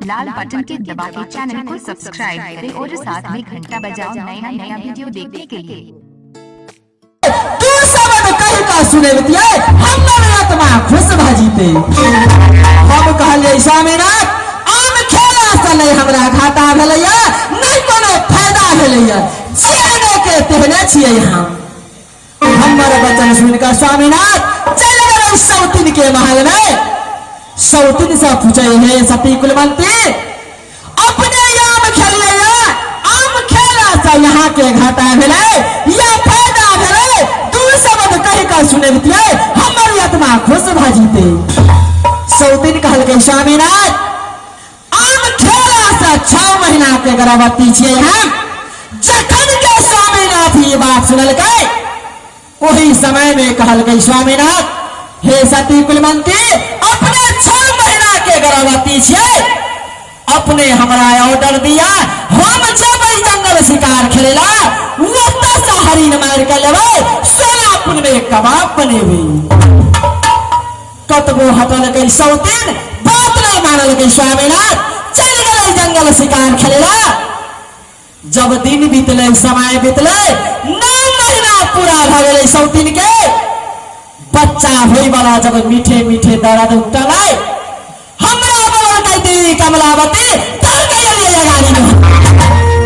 लाल button के दबा के चैनल को सब्सक्राइब करें और साथ में घंटा बजाओ नया वीडियो देखने के लिए। तू सबद कहि का सुने बतिया हमर आत्मा खुश भाजीते। हम कहले स्वामीनाथ आम खेला से नहीं हमरा घाटा भेलैया नहीं कोनो फायदा भेलैया जेने के तेहने छियै हम। हमर वचन सुनकर स्वामीनाथ चल गेलै सौतिन के महल में। सौतिन से पूछे हे सती कुलवंती अपने आम खेलैया आम खेला से यहाँ के घाटा भेलै या फायदा भेलै तू सबद कहि का सुने बतिया हमर आत्मा खुश भाजीते। सौतिन कहलकै स्वामीनाथ आम खेला से 6 महीना के गर्भवती छियै हम। जखन के स्वामीनाथ ये बात सुनलकै वही समय में कहलकै स्वामीनाथ हे सती कुलवंती अपने 6 महीना के गर्भवती छियै अपने हमरा ऑर्डर दिया हम जेबै जंगल शिकार खेलेला ओतऽ से हरिन मार के लेबै सोनापुर में कबाब बनेबै। कतबो हटलकै सौतिन बात नहीं मानलकै स्वामीनाथ चल गेलै जंगल शिकार खेलेला। जब दिन बीतले समय बीतले 9 महीना पूरा भ गेलै सौतिन के बच्चा होई वाला जब मीठे मीठे दर्द उठलै हमरा बोलकै दी कमलावती चल गेलियै गाड़ी में।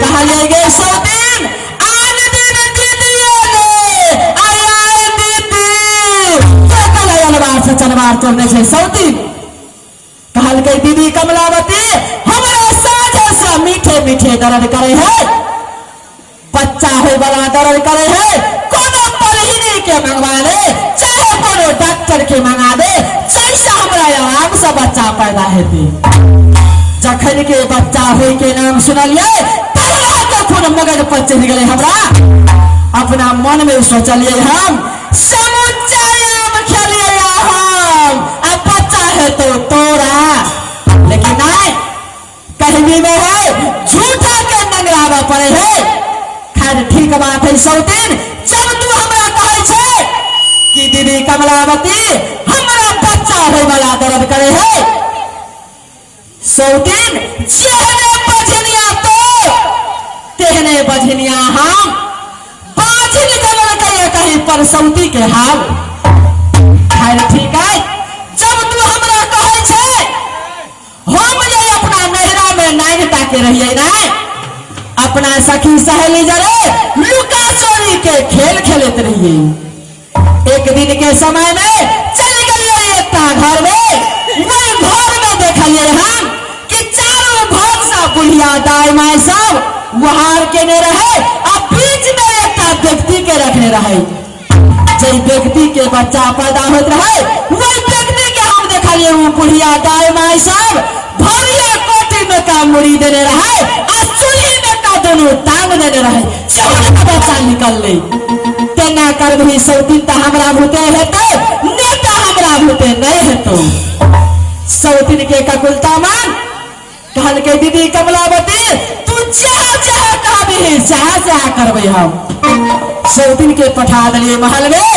कहलियै गे सौतिन आन दिन दीदी ने आया दीदी तो कल अलवार से चनवार तोड़ने छै सौतिन। कहलकै दीदी कमलावती हमरा साझे से मीठे मीठे दर्द करे है बच्चा होई वाला दर्द करे है कोनो पलहिनी के मंगवा दे चाहे कोनो डॉक्टर के मंगा दे जैसे हमरा आराम से बच्चा पैदा हेतै। जखन के बच्चा होई के नाम सुनलियै तहरा के खून मगज पर चढ़ गेलै हमरा। अपना मन में सोचलियै हम समुच्चा आम खेलियै हम अब बच्चा हेतौ तोरा लेकिन नहीं कहनी में है झूठा के मंगरावा पड़े है। खैर ठीक बात है सौतिन जब तू हमरा कहै छै कि दीदी कमलावती हमरा बच्चा होय वाला दर्द करे है सौतिन जेहने बझनिया तो तेहने बझनिया हम बाझिन गलल कहिए कहीं पर सौती के हाल। खैर ठीक है जब तू हमरा कहै छै हम जे अपना नहरा में नागटा के रहिए ना अपना सखी सहेली जरे लुका चोरी के खेल खेलत रहिए। एक दिन के समय में चल गलिए एकटा घर में वही घर में देखलिए हम कि चारों भाग सा बुढ़िया दाई माय सब वहार के ने रहे और बीच में एकटा व्यक्ति के रखने रहे। जे व्यक्ति के बच्चा पैदा होत रहे वही व्यक्ति के हम देखलिए वो बुढ़िया दाई माय सब भरिया कोठी में का मुड़ी देने रहे और चूल्ही में का दोनों टांग देने रहे सब का बच्चा निकल ले। तेना कर भी सौतिन त हमरा भूते हेतौ नेता हमरा भूते नहीं हेतौ। सौतिन के ककुलता मान कहल के दीदी कमलावती तू जहाँ जहाँ कहबी जहाँ जहाँ करबे हम। सौतिन के पठा दिलिए महल में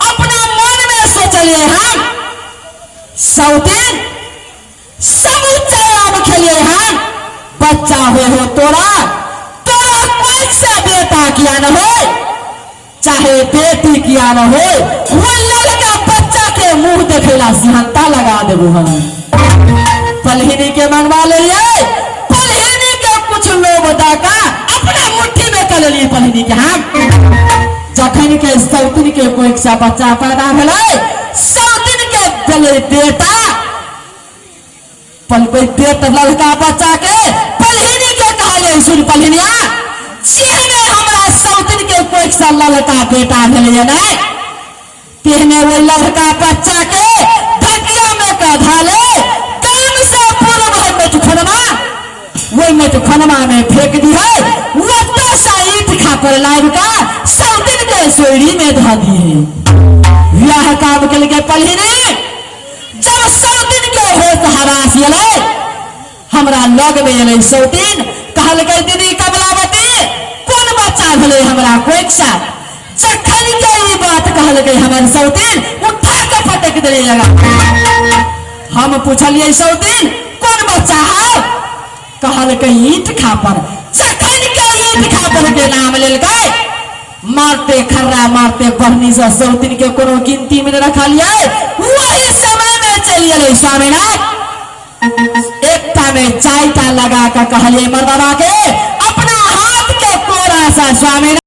अपना मन में सोचलिए हम सौतिन समुच्चा आम खेलिए हम बच्चा हो तोरा तोरा कोई सा बेटा किया न हो चाहे बेटी किया न हो वो लड़का बच्चा के मुंह देखेला सिहंता लगा देबो हम। पलहिनी के मनवा लिए पलहिनी के कुछ लोग दाका अपना मुट्ठी में कर लिए पलहिनी के हम। जखन के सौतिन के कोई सा बच्चा पैदा भेलै सौतिन के भेलै बेटा बेटा लड़का बच्चा के पलहिनी के कहले सुन पलहिनिया जेहने हमरा सौतिन के कोई सा लड़का बेटा भेलै ना तेहने वो लड़का बच्चा के ढकिया में का धाले कान से पूर्व है मेटखनमा वही मेटखनमा में फेंक दी है वत्ता सा ईंट खा पर लाइन का सौतिन के सोरी में धा दी है। ब्याह काम के लिए पलहिनी जब सौतिन के होश हरास गेलै हमरा लग में एलै सौतिन कहल के दीदी कमलावती कौन बच्चा भेलै हमरा कोई सा। जखन के ई बात कहल के हमर सौतिन उठा के पटक देले लगा। हम पूछलिए सौतिन कौन चाह कहल के ईट खापर जखन के ईट खापर के नाम लेल गए मारते खर्रा मारते बहनी से सौतीन के कोनो गिनती में रखलिए वही समय में चलिए स्वामीनाथ एकटा में चायटा लगा कर कहलिए मर्दवा के अपना हाथ के कोरा सा स्वामीनाथ